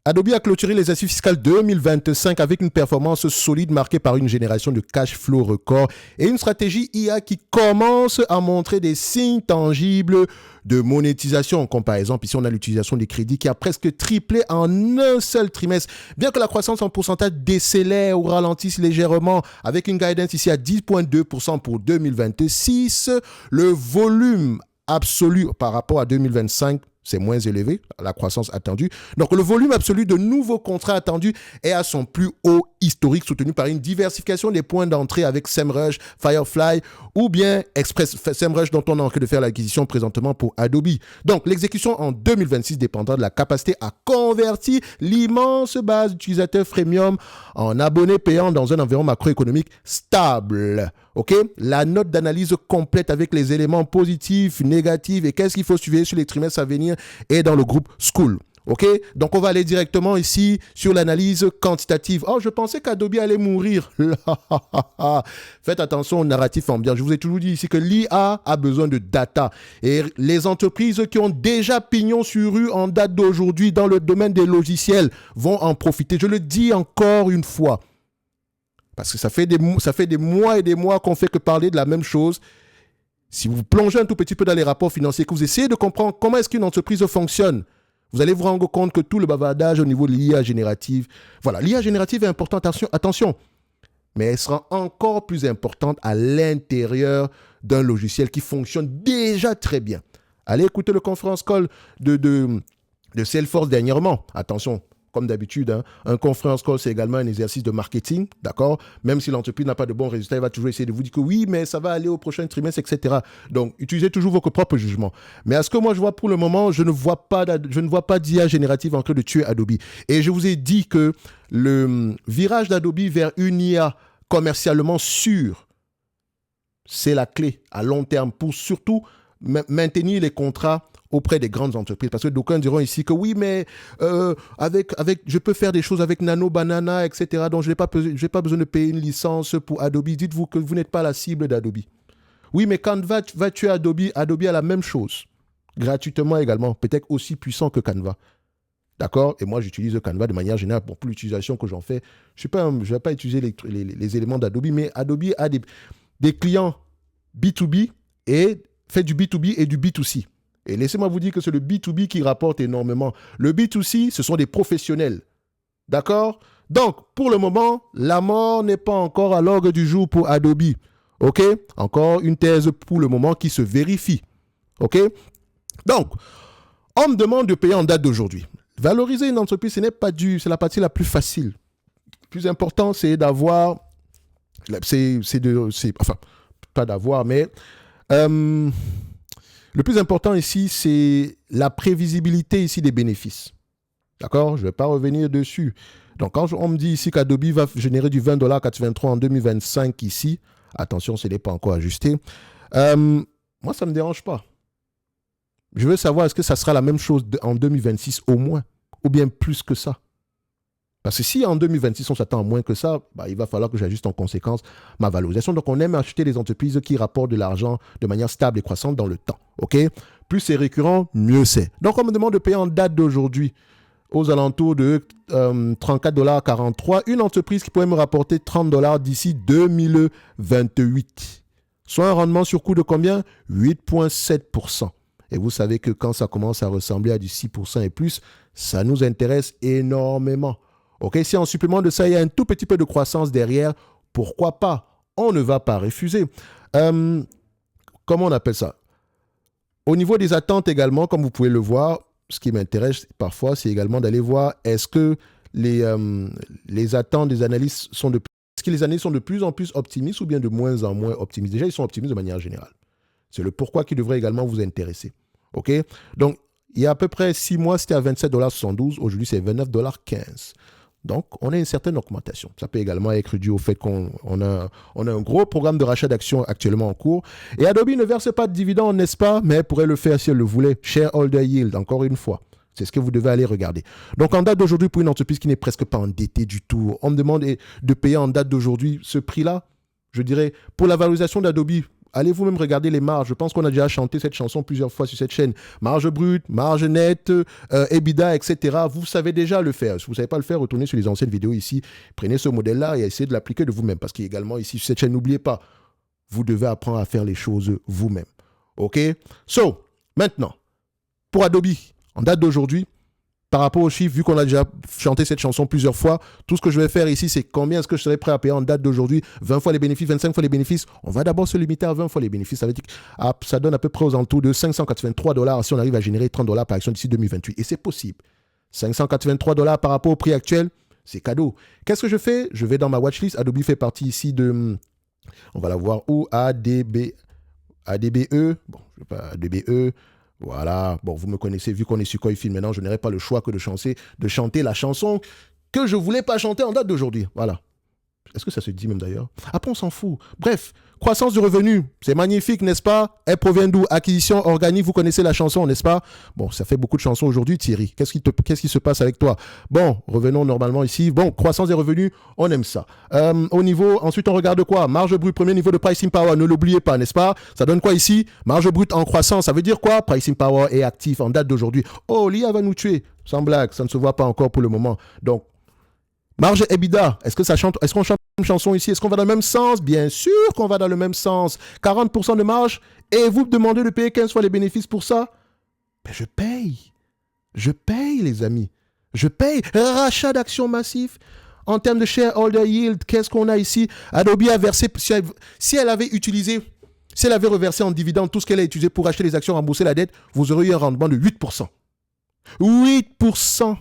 Adobe a clôturé l'exercice fiscal 2025 avec une performance solide marquée par une génération de cash flow record et une stratégie IA qui commence à montrer des signes tangibles de monétisation. Comme par exemple, ici, on a l'utilisation des crédits qui a presque triplé en un seul trimestre. Bien que la croissance en pourcentage décélère ou ralentisse légèrement avec une guidance ici à 10,2% pour 2026, le volume absolu par rapport à 2025, c'est moins élevé, la croissance attendue. Donc, le volume absolu de nouveaux contrats attendus est à son plus haut historique, soutenu par une diversification des points d'entrée avec SEMrush, Firefly ou bien Express SEMrush dont on est en train de faire l'acquisition présentement pour Adobe. Donc, l'exécution en 2026 dépendra de la capacité à convertir l'immense base d'utilisateurs freemium en abonnés payants dans un environnement macroéconomique stable. OK? La note d'analyse complète avec les éléments positifs, négatifs et qu'est-ce qu'il faut suivre sur les trimestres à venir est dans le groupe School. OK? Donc, on va aller directement ici sur l'analyse quantitative. Oh, je pensais qu'Adobe allait mourir. Faites attention au narratif ambiant. Je vous ai toujours dit ici que l'IA a besoin de data. Et les entreprises qui ont déjà pignon sur rue en date d'aujourd'hui dans le domaine des logiciels vont en profiter. Je le dis encore une fois. Parce que ça fait des mois et des mois qu'on fait que parler de la même chose. Si vous plongez un tout petit peu dans les rapports financiers, que vous essayez de comprendre comment est-ce qu'une entreprise fonctionne, vous allez vous rendre compte que tout le bavardage au niveau de l'IA générative, voilà, l'IA générative est importante, attention, mais elle sera encore plus importante à l'intérieur d'un logiciel qui fonctionne déjà très bien. Allez écouter le conference call de Salesforce dernièrement. Attention. Comme d'habitude, un conference call, c'est également un exercice de marketing, d'accord? Même si l'entreprise n'a pas de bons résultats, il va toujours essayer de vous dire que oui, mais ça va aller au prochain trimestre, etc. Donc, utilisez toujours vos propres jugements. Mais à ce que moi, je vois pour le moment, je ne vois pas d'IA générative en train de tuer Adobe. Et je vous ai dit que le virage d'Adobe vers une IA commercialement sûre, c'est la clé à long terme pour surtout maintenir les contrats auprès des grandes entreprises. Parce que d'aucuns diront ici que oui, mais je peux faire des choses avec Nano Banana, etc. Donc, je n'ai pas besoin de payer une licence pour Adobe. Dites-vous que vous n'êtes pas la cible d'Adobe. Oui, mais Canva va tuer Adobe. Adobe a la même chose. Gratuitement également. Peut-être aussi puissant que Canva. D'accord? Et moi, j'utilise Canva de manière générale. Pour l'utilisation que j'en fais, je ne vais pas utiliser les éléments d'Adobe, mais Adobe a des clients B2B et fait du B2B et du B2C. Et laissez-moi vous dire que c'est le B2B qui rapporte énormément. Le B2C, ce sont des professionnels. D'accord? Donc, pour le moment, la mort n'est pas encore à l'ordre du jour pour Adobe. OK? Encore une thèse pour le moment qui se vérifie. OK? Donc, on me demande de payer en date d'aujourd'hui. Valoriser une entreprise, ce n'est pas dur. C'est la partie la plus facile. Le plus important, c'est d'avoir... Enfin, pas d'avoir, mais... le plus important ici, c'est la prévisibilité ici des bénéfices. D'accord? Je ne vais pas revenir dessus. Donc, quand on me dit ici qu'Adobe va générer du 20,83$ en 2025 ici, attention, ce n'est pas encore ajusté, moi, ça ne me dérange pas. Je veux savoir, est-ce que ça sera la même chose en 2026 au moins, ou bien plus que ça? Parce que si en 2026, on s'attend à moins que ça, il va falloir que j'ajuste en conséquence ma valorisation. Donc, on aime acheter des entreprises qui rapportent de l'argent de manière stable et croissante dans le temps. OK? Plus c'est récurrent, mieux c'est. Donc, on me demande de payer en date d'aujourd'hui aux alentours de 34,43$. Une entreprise qui pourrait me rapporter 30$ d'ici 2028. Soit un rendement sur coût de combien? 8,7%. Et vous savez que quand ça commence à ressembler à du 6% et plus, ça nous intéresse énormément. OK, si en supplément de ça, il y a un tout petit peu de croissance derrière, pourquoi pas? On ne va pas refuser. Comment on appelle ça? Au niveau des attentes également, comme vous pouvez le voir, ce qui m'intéresse parfois, c'est également d'aller voir est-ce que les attentes des analystes sont est-ce que les analystes sont de plus en plus optimistes ou bien de moins en moins optimistes? Déjà, ils sont optimistes de manière générale. C'est le pourquoi qui devrait également vous intéresser. OK? Donc, il y a à peu près 6 mois, c'était à 27,72$. Aujourd'hui, c'est 29,15$. Donc, on a une certaine augmentation. Ça peut également être dû au fait qu'on a un gros programme de rachat d'actions actuellement en cours. Et Adobe ne verse pas de dividendes, n'est-ce pas? Mais elle pourrait le faire si elle le voulait. Shareholder yield, encore une fois. C'est ce que vous devez aller regarder. Donc, en date d'aujourd'hui, pour une entreprise qui n'est presque pas endettée du tout, on me demande de payer en date d'aujourd'hui ce prix-là. Je dirais, pour la valorisation d'Adobe Allez vous-même regarder les marges. Je pense qu'on a déjà chanté cette chanson plusieurs fois sur cette chaîne. Marge brute, marge nette, EBITDA, etc. Vous savez déjà le faire. Si vous ne savez pas le faire, retournez sur les anciennes vidéos ici. Prenez ce modèle-là et essayez de l'appliquer de vous-même. Parce qu'également ici sur cette chaîne, n'oubliez pas, vous devez apprendre à faire les choses vous-même. OK? So, maintenant, pour Adobe, en date d'aujourd'hui, par rapport aux chiffres, vu qu'on a déjà chanté cette chanson plusieurs fois, tout ce que je vais faire ici, c'est combien est-ce que je serais prêt à payer en date d'aujourd'hui, 20 fois les bénéfices, 25 fois les bénéfices. On va d'abord se limiter à 20 fois les bénéfices. Ça veut dire que ça donne à peu près aux alentours de 583 $ si on arrive à générer 30 $ par action d'ici 2028. Et c'est possible. 583 $ par rapport au prix actuel, c'est cadeau. Qu'est-ce que je fais? Je vais dans ma watchlist. Adobe fait partie ici de... On va la voir où? ADBE. Bon, je ne sais pas, ADBE. Voilà, bon, vous me connaissez, vu qu'on est sur Coifin maintenant, je n'aurai pas le choix que de chanter la chanson que je ne voulais pas chanter en date d'aujourd'hui. Voilà. Est-ce que ça se dit même d'ailleurs? Après, on s'en fout. Bref, croissance du revenu, c'est magnifique, n'est-ce pas? Elle provient d'où? Acquisition organique, vous connaissez la chanson, n'est-ce pas? Bon, ça fait beaucoup de chansons aujourd'hui, Thierry. Qu'est-ce qui se passe avec toi? Bon, revenons normalement ici. Bon, croissance des revenus, on aime ça. Au niveau, ensuite, on regarde quoi? Marge brute, premier niveau de pricing power, ne l'oubliez pas, n'est-ce pas? Ça donne quoi ici? Marge brute en croissance, ça veut dire quoi? Pricing power est actif en date d'aujourd'hui. Oh, l'IA va nous tuer. Sans blague, ça ne se voit pas encore pour le moment. Donc, marge EBITDA, est-ce qu'on chante une chanson ici? Est-ce qu'on va dans le même sens? Bien sûr qu'on va dans le même sens. 40% de marge et vous me demandez de payer 15 fois les bénéfices pour ça? Ben je paye. Je paye, les amis. Je paye. Rachat d'actions massifs. En termes de shareholder yield, qu'est-ce qu'on a ici? Adobe a versé, si elle avait reversé en dividende tout ce qu'elle a utilisé pour acheter les actions, rembourser la dette, vous auriez un rendement de 8%. 8%.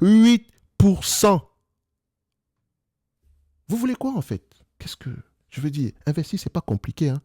8%. Vous voulez quoi en fait? Qu'est-ce que je veux dire? Investir, c'est pas compliqué. Hein?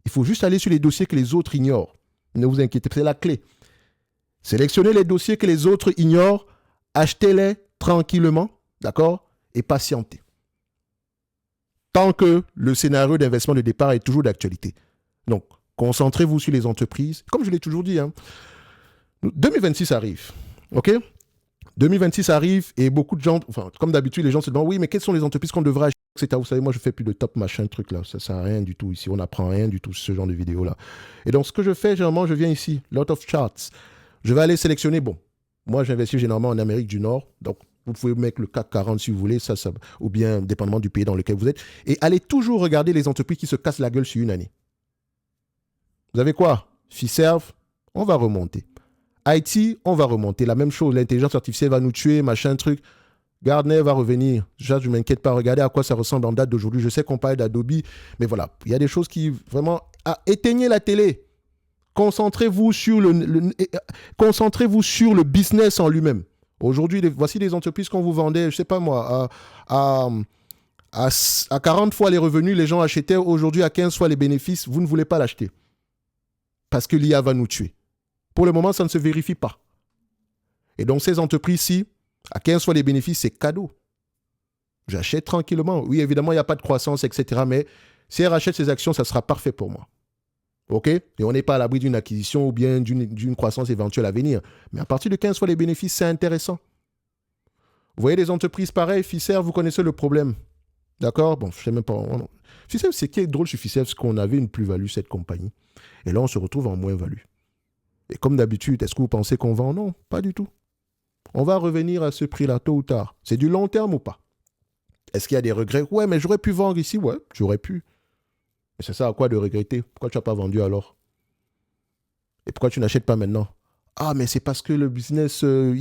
Il faut juste aller sur les dossiers que les autres ignorent. Ne vous inquiétez pas, c'est la clé. Sélectionnez les dossiers que les autres ignorent, achetez-les tranquillement, d'accord? Et patientez. Tant que le scénario d'investissement de départ est toujours d'actualité. Donc, concentrez-vous sur les entreprises. Comme je l'ai toujours dit, hein, 2026 arrive, ok? 2026 arrive et beaucoup de gens, enfin, comme d'habitude, les gens se demandent, oui, mais quelles sont les entreprises qu'on devrait acheter, etc. Vous savez, moi, je fais plus de top machin, truc là. Ça sert à rien du tout ici. On n'apprend rien du tout ce genre de vidéo là. Et donc, ce que je fais, généralement, je viens ici, lot of charts. Je vais aller sélectionner, bon, moi, j'investis généralement en Amérique du Nord. Donc, vous pouvez mettre le CAC 40 si vous voulez, ou bien, dépendamment du pays dans lequel vous êtes. Et allez toujours regarder les entreprises qui se cassent la gueule sur une année. Vous avez quoi? Fiserv, on va remonter. IT, on va remonter. La même chose, l'intelligence artificielle va nous tuer, machin, truc. Gardner va revenir. Déjà, je ne m'inquiète pas. Regardez à quoi ça ressemble en date d'aujourd'hui. Je sais qu'on parle d'Adobe, mais voilà. Il y a des choses qui, vraiment... éteignez la télé. Concentrez-vous sur le business en lui-même. Aujourd'hui, voici des entreprises qu'on vous vendait, je ne sais pas moi, à 40 fois les revenus, les gens achetaient. Aujourd'hui, à 15 fois les bénéfices, vous ne voulez pas l'acheter. Parce que l'IA va nous tuer. Pour le moment, ça ne se vérifie pas. Et donc, ces entreprises-ci, à 15 fois les bénéfices, c'est cadeau. J'achète tranquillement. Oui, évidemment, il n'y a pas de croissance, etc. Mais si elle rachète ces actions, ça sera parfait pour moi. OK? Et on n'est pas à l'abri d'une acquisition ou bien d'une croissance éventuelle à venir. Mais à partir de 15 fois les bénéfices, c'est intéressant. Vous voyez des entreprises pareilles, Fiserv, vous connaissez le problème. D'accord? Bon, je ne sais même pas. Fiserv, c'est qui est drôle sur Fiserv, c'est qu'on avait une plus-value, cette compagnie. Et là, on se retrouve en moins-value. Et comme d'habitude, est-ce que vous pensez qu'on vend? Non, pas du tout. On va revenir à ce prix-là tôt ou tard. C'est du long terme ou pas? Est-ce qu'il y a des regrets? Ouais, mais j'aurais pu vendre ici. Ouais, j'aurais pu. Mais c'est ça à quoi de regretter? Pourquoi tu n'as pas vendu alors? Et pourquoi tu n'achètes pas maintenant? Ah, mais c'est parce que le business, on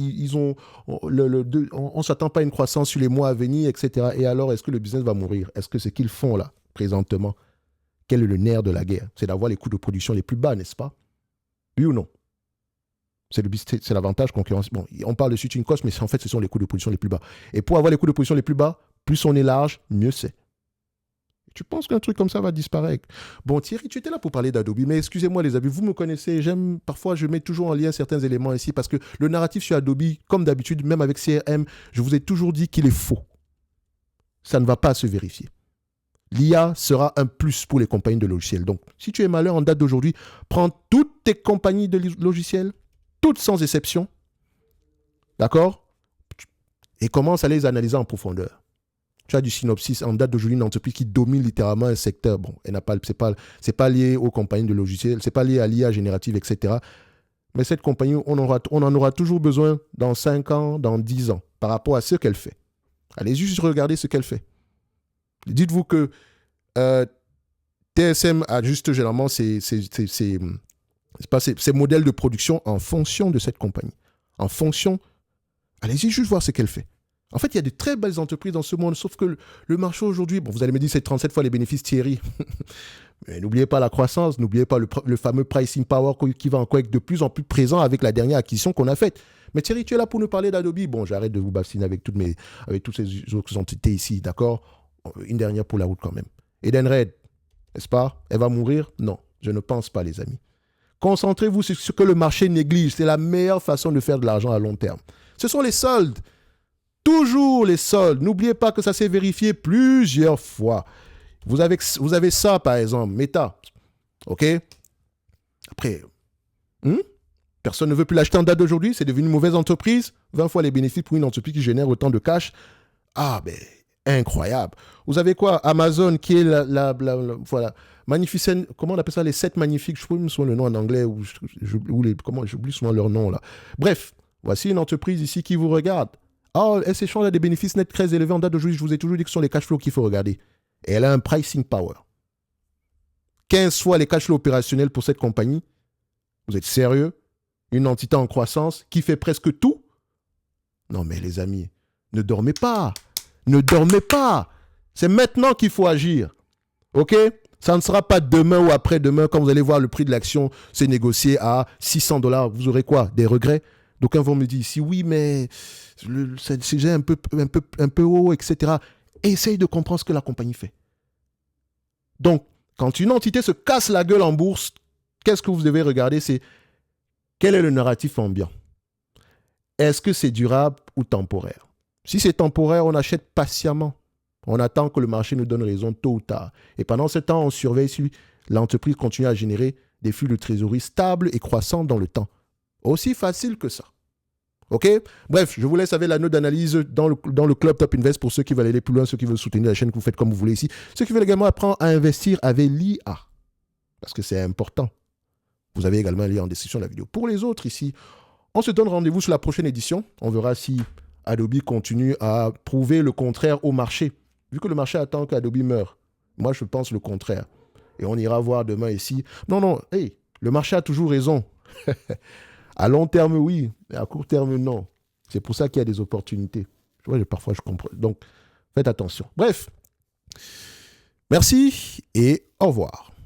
ne s'attend pas à une croissance sur les mois à venir, etc. Et alors, est-ce que le business va mourir? Est-ce que ce qu'ils font là, présentement, quel est le nerf de la guerre? C'est d'avoir les coûts de production les plus bas, n'est-ce pas? Oui ou non? C'est l'avantage concurrentiel. Bon, on parle de switching cost, mais en fait, ce sont les coûts de production les plus bas. Et pour avoir les coûts de production les plus bas, plus on est large, mieux c'est. Tu penses qu'un truc comme ça va disparaître? Bon, Thierry, tu étais là pour parler d'Adobe, mais excusez-moi les amis, vous me connaissez, parfois je mets toujours en lien certains éléments ici, parce que le narratif sur Adobe, comme d'habitude, même avec CRM, je vous ai toujours dit qu'il est faux. Ça ne va pas se vérifier. L'IA sera un plus pour les compagnies de logiciels. Donc, si tu es malheur en date d'aujourd'hui, prends toutes tes compagnies de logiciels, toutes sans exception, d'accord? Et commence à les analyser en profondeur. Tu as du Synopsys en date d'aujourd'hui, une entreprise qui domine littéralement un secteur. Bon, c'est pas lié aux compagnies de logiciels, c'est pas lié à l'IA générative, etc. Mais cette compagnie, on en aura toujours besoin dans 5 ans, dans 10 ans, par rapport à ce qu'elle fait. Allez juste regarder ce qu'elle fait. Dites-vous que TSM ajuste généralement ses modèles de production en fonction de cette compagnie. En fonction, allez-y juste voir ce qu'elle fait. En fait, il y a de très belles entreprises dans ce monde, sauf que le marché aujourd'hui, bon, vous allez me dire c'est 37 fois les bénéfices Thierry. Mais n'oubliez pas la croissance, n'oubliez pas le fameux pricing power qui va encore être de plus en plus présent avec la dernière acquisition qu'on a faite. Mais Thierry, tu es là pour nous parler d'Adobe. Bon, j'arrête de vous bassiner avec toutes ces autres entités ici, d'accord? Une dernière pour la route quand même. Edenred, n'est-ce pas? Elle va mourir? Non, je ne pense pas, les amis. Concentrez-vous sur ce que le marché néglige. C'est la meilleure façon de faire de l'argent à long terme. Ce sont les soldes. Toujours les soldes. N'oubliez pas que ça s'est vérifié plusieurs fois. Vous avez ça, par exemple, Meta. OK? Après, personne ne veut plus l'acheter en date d'aujourd'hui. C'est devenu une mauvaise entreprise. 20 fois les bénéfices pour une entreprise qui génère autant de cash. Ah, ben, incroyable. Vous avez quoi? Amazon, qui est voilà. Magnificent, comment on appelle ça? Les 7 magnifiques. Je ne sais pas souvent le nom en anglais. J'oublie souvent leur nom, là. Bref, voici une entreprise ici qui vous regarde. Oh, elle s'échange à des bénéfices nets très élevés en date d'aujourd'hui. Je vous ai toujours dit que ce sont les cash flows qu'il faut regarder. Et elle a un pricing power. 15 fois les cash flows opérationnels pour cette compagnie. Vous êtes sérieux? Une entité en croissance qui fait presque tout? Non mais les amis, ne dormez pas. Ne dormez pas. C'est maintenant qu'il faut agir. OK? Ça ne sera pas demain ou après-demain quand vous allez voir le prix de l'action se négocier à $600. Vous aurez quoi? Des regrets? D'aucuns vont me dire ici, oui, mais c'est déjà un peu haut, etc. Essaye de comprendre ce que la compagnie fait. Donc, quand une entité se casse la gueule en bourse, qu'est-ce que vous devez regarder? C'est quel est le narratif ambiant? Est-ce que c'est durable ou temporaire? Si c'est temporaire, on achète patiemment. On attend que le marché nous donne raison tôt ou tard. Et pendant ce temps, on surveille si l'entreprise continue à générer des flux de trésorerie stables et croissants dans le temps. Aussi facile que ça. OK? Bref, je vous laisse avec la note d'analyse dans le Club Top Invest pour ceux qui veulent aller plus loin, ceux qui veulent soutenir la chaîne que vous faites comme vous voulez ici. Ceux qui veulent également apprendre à investir avec l'IA. Parce que c'est important. Vous avez également un lien en description de la vidéo. Pour les autres ici, on se donne rendez-vous sur la prochaine édition. On verra si Adobe continue à prouver le contraire au marché. Vu que le marché attend qu'Adobe meure. Moi, je pense le contraire. Et on ira voir demain ici. Non, hey, le marché a toujours raison. À long terme, oui. Mais à court terme, non. C'est pour ça qu'il y a des opportunités. Parfois, je comprends. Donc, faites attention. Bref. Merci et au revoir.